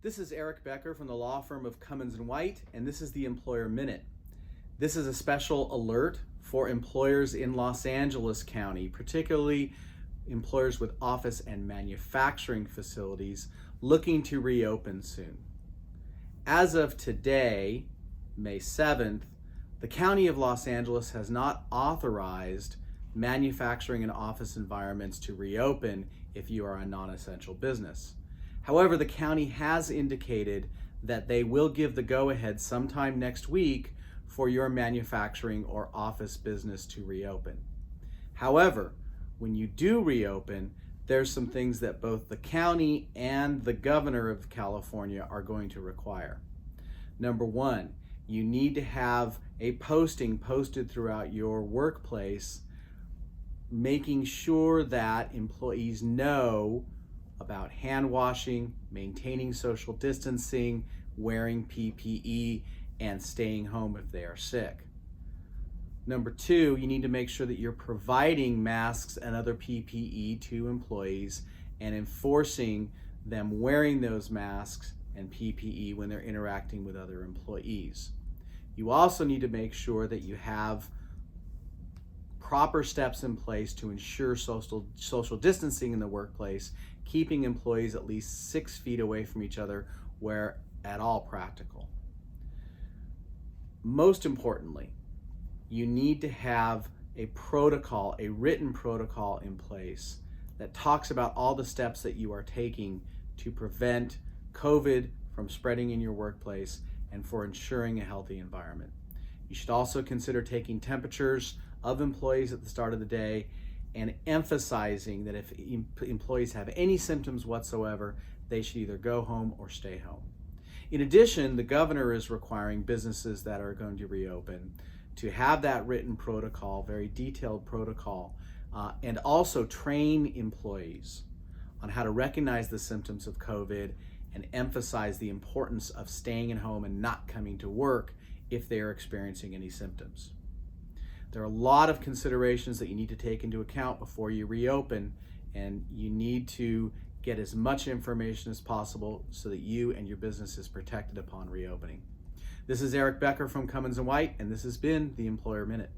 This is Erick Becker from the law firm of Cummins White, and this is the Employer Minute. This is a special alert for employers in Los Angeles County, particularly employers with office and manufacturing facilities looking to reopen soon. As of today, May 7th, the County of Los Angeles has not authorized manufacturing and office environments to reopen if you are a non-essential business. However, the county has indicated that they will give the go-ahead sometime next week for your manufacturing or office business to reopen. However, when you do reopen, there's some things that both the county and the governor of California are going to require. Number one, you need to have a posting posted throughout your workplace making sure that employees know about hand washing, maintaining social distancing, wearing PPE, and staying home if they are sick. Number two, you need to make sure that you're providing masks and other PPE to employees and enforcing them wearing those masks and PPE when they're interacting with other employees. You also need to make sure that you have proper steps in place to ensure social distancing in the workplace, keeping employees at least 6 feet away from each other where at all practical. Most importantly, you need to have a protocol, a written protocol in place that talks about all the steps that you are taking to prevent COVID from spreading in your workplace and for ensuring a healthy environment. You should also consider taking temperatures of employees at the start of the day and emphasizing that if employees have any symptoms whatsoever, they should either go home or stay home. In addition, the governor is requiring businesses that are going to reopen to have that written protocol, very detailed protocol, and also train employees on how to recognize the symptoms of COVID and emphasize the importance of staying at home and not coming to work if they are experiencing any symptoms. There are a lot of considerations that you need to take into account before you reopen, and you need to get as much information as possible so that you and your business is protected upon reopening. This is Erick Becker from Cummins White, and this has been the Employer Minute.